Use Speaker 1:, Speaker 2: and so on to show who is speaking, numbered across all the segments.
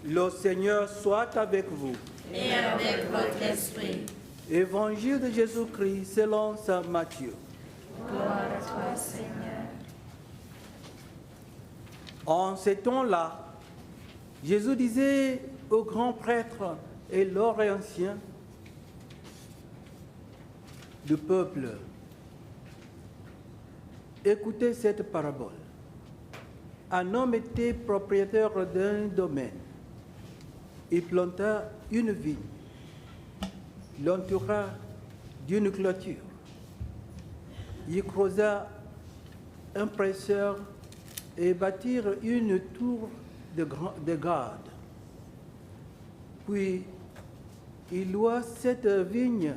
Speaker 1: Le Seigneur soit avec vous.
Speaker 2: Et avec votre esprit.
Speaker 1: Évangile de Jésus-Christ selon saint Matthieu.
Speaker 2: Gloire à toi, Seigneur.
Speaker 1: En ces temps-là, Jésus disait aux grands prêtres et leurs anciens du peuple, écoutez cette parabole. Un homme était propriétaire d'un domaine. Il planta une vigne, l'entoura d'une clôture. Il creusa un presseur et bâtit une tour de garde. Puis, il loua cette vigne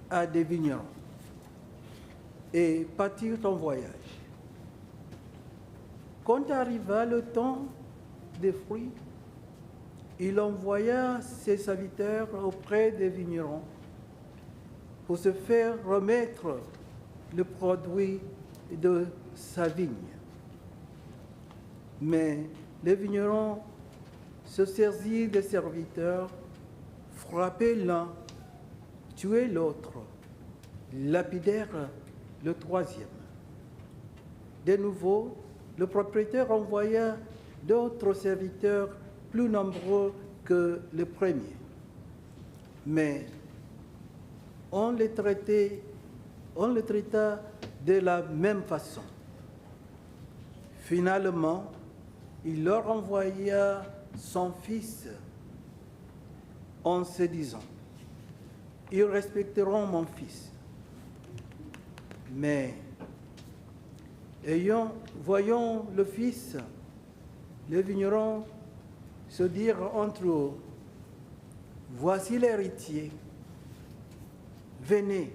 Speaker 1: à des vignerons et partit en voyage. Quand arriva le temps des fruits, il envoya ses serviteurs auprès des vignerons pour se faire remettre le produit de sa vigne. Mais les vignerons se saisirent des serviteurs, frappaient l'un, tuaient l'autre, lapidèrent le troisième. De nouveau, le propriétaire envoya d'autres serviteurs plus nombreux que les premiers. Mais on les traita de la même façon. Finalement, il leur envoya son fils en se disant, « Ils respecteront mon fils. » Mais, voyant le fils, les vignerons se dirent entre eux, « Voici l'héritier. Venez,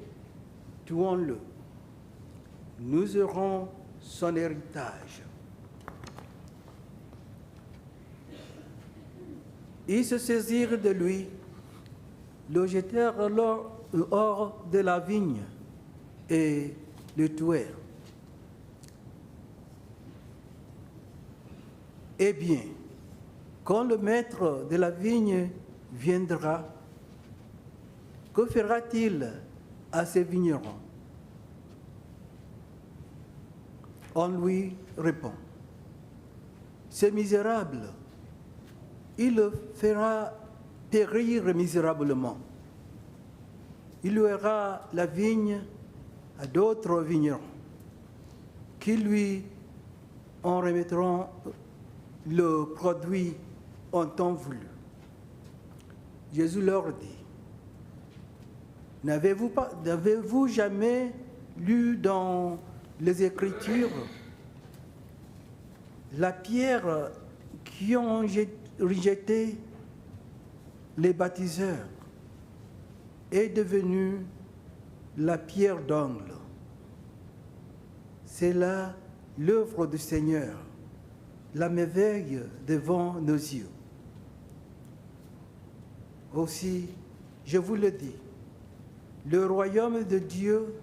Speaker 1: tuons-le. Nous aurons son héritage. » Ils se saisirent de lui, le jetèrent hors de la vigne et le tuèrent. Eh bien, quand le maître de la vigne viendra, que fera-t-il à ces vignerons? On lui répond, ces misérables, il le fera périr misérablement. Il louera la vigne à d'autres vignerons qui lui en remettront le produit en temps voulu. Jésus leur dit, n'avez-vous jamais lu dans les Écritures la pierre qui ont rejeté les baptiseurs est devenue la pierre d'angle. C'est là l'œuvre du Seigneur, la merveille devant nos yeux. Aussi, je vous le dis, le royaume de Dieu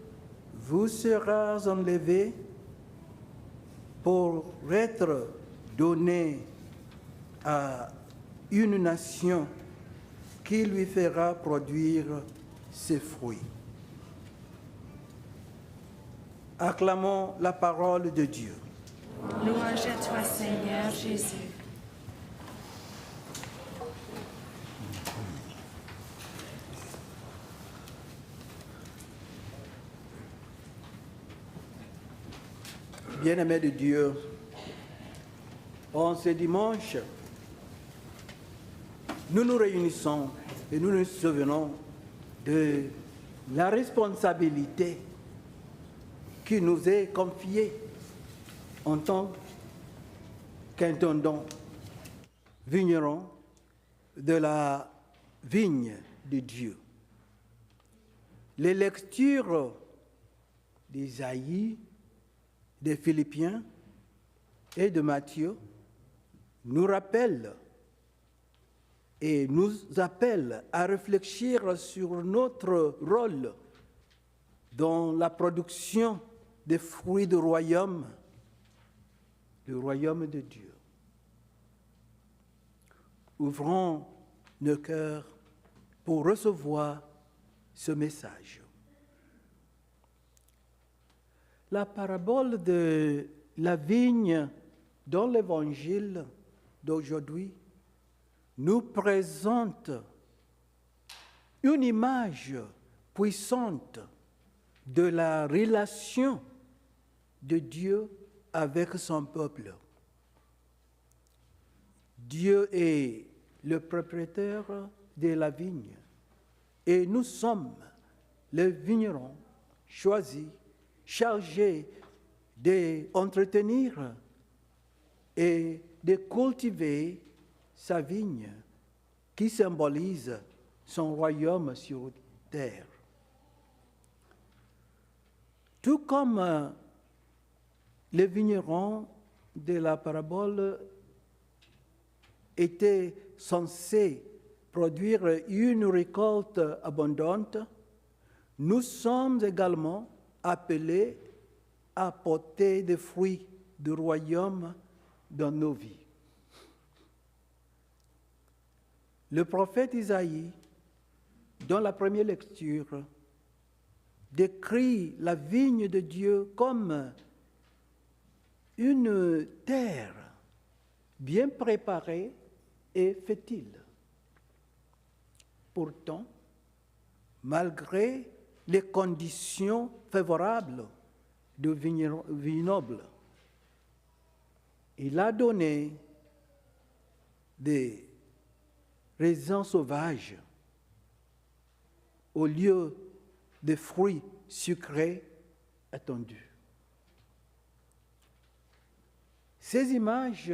Speaker 1: vous sera enlevé pour être donné à une nation qui lui fera produire ses fruits. Acclamons la parole de Dieu.
Speaker 2: Louange à toi, Seigneur Jésus.
Speaker 1: Bien-aimés de Dieu, en ce dimanche, nous nous réunissons et nous nous souvenons de la responsabilité qui nous est confiée en tant qu'intendant vigneron de la vigne de Dieu. Les lectures d'Isaïe, des Philippiens et de Matthieu nous rappellent et nous appellent à réfléchir sur notre rôle dans la production des fruits du royaume de Dieu. ouvrons nos cœurs pour recevoir ce message. La parabole de la vigne dans l'évangile d'aujourd'hui nous présente une image puissante de la relation de Dieu avec son peuple. Dieu est le propriétaire de la vigne et nous sommes les vignerons choisis, chargés d'entretenir et de cultiver sa vigne qui symbolise son royaume sur terre. Tout comme les vignerons de la parabole étaient censés produire une récolte abondante, nous sommes également appelés à porter des fruits du royaume dans nos vies. Le prophète Isaïe, dans la première lecture, décrit la vigne de Dieu comme une terre bien préparée et fertile. Pourtant, malgré les conditions favorables du vignoble, il a donné des raisins sauvages au lieu des fruits sucrés attendus. Ces images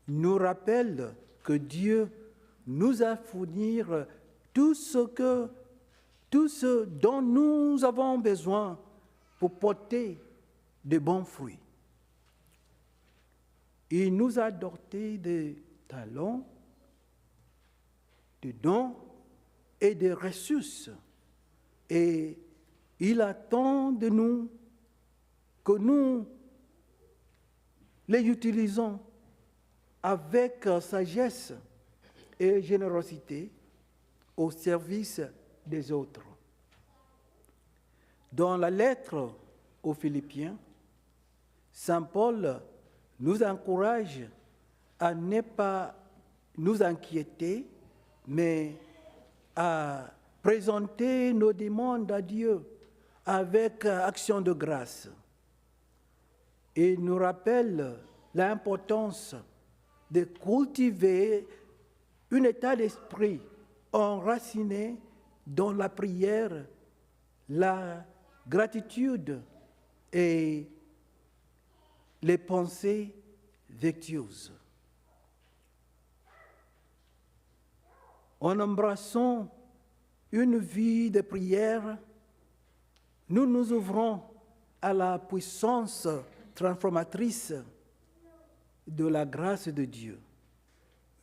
Speaker 1: nous rappellent que Dieu nous a fourni tout ce dont nous avons besoin pour porter de bons fruits. Il nous a doté de talents, de dons et de ressources. Et il attend de nous que nous les utilisons avec sagesse et générosité au service des autres. Dans la lettre aux Philippiens, Saint Paul nous encourage à ne pas nous inquiéter, mais à présenter nos demandes à Dieu avec action de grâce. Et nous rappelle l'importance de cultiver un état d'esprit enraciné dans la prière, la gratitude et les pensées vertueuses. En embrassant une vie de prière, nous nous ouvrons à la puissance transformatrice de la grâce de Dieu,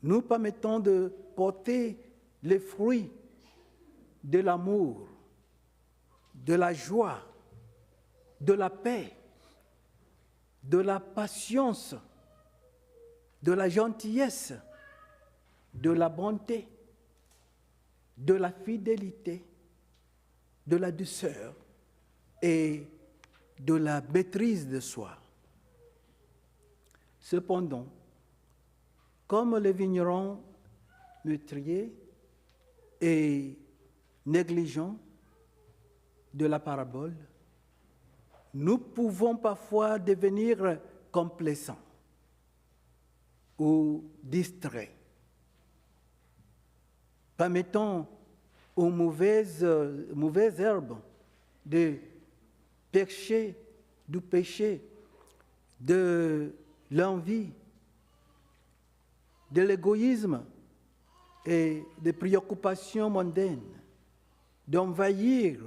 Speaker 1: nous permettons de porter les fruits de l'amour, de la joie, de la paix, de la patience, de la gentillesse, de la bonté, de la fidélité, de la douceur et de la maîtrise de soi. Cependant, comme les vignerons meurtriers et négligents de la parabole, nous pouvons parfois devenir complaisants ou distraits, permettant aux mauvaises herbes de pécher, du péché, de l'envie, de l'égoïsme et des préoccupations mondaines d'envahir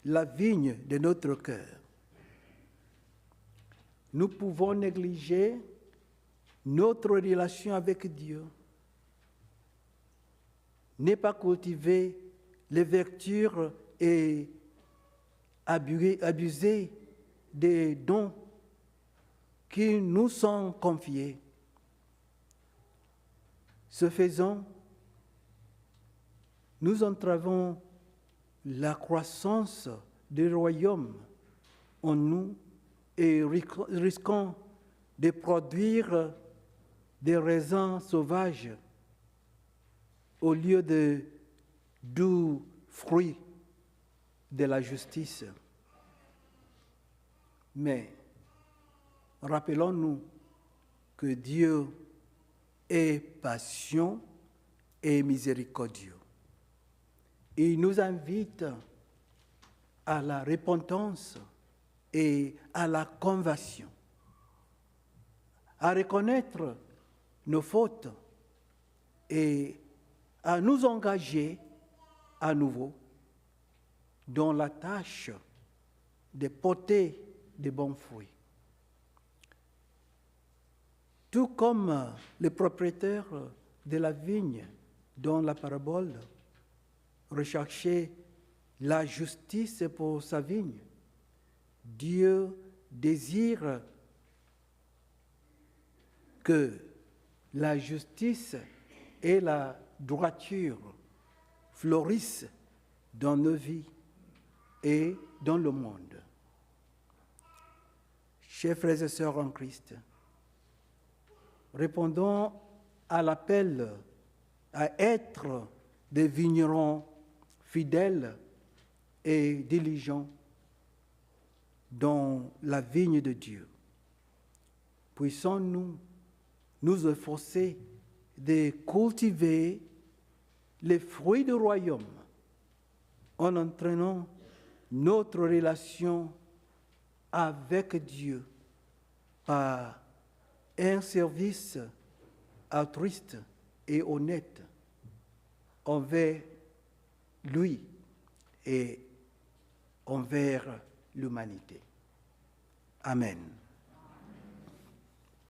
Speaker 1: la vigne de notre cœur. Nous pouvons négliger notre relation avec Dieu, ne pas cultiver les vertus et abuser des dons qui nous sont confiés. Ce faisant, nous entravons la croissance du royaume en nous et risquons de produire des raisins sauvages au lieu de doux fruits de la justice. Mais rappelons-nous que Dieu est patient et miséricordieux. Il nous invite à la repentance et à la conversion, à reconnaître nos fautes et à nous engager à nouveau dans la tâche de porter de bons fruits. Tout comme le propriétaire de la vigne dans la parabole recherchait la justice pour sa vigne, Dieu désire que la justice et la droiture fleurissent dans nos vies et dans le monde. Chers frères et sœurs en Christ, répondons à l'appel à être des vignerons fidèles et diligents dans la vigne de Dieu. Puissions-nous nous efforcer de cultiver les fruits du royaume en entraînant notre relation avec Dieu par un service altruiste et honnête envers lui et envers l'humanité. Amen.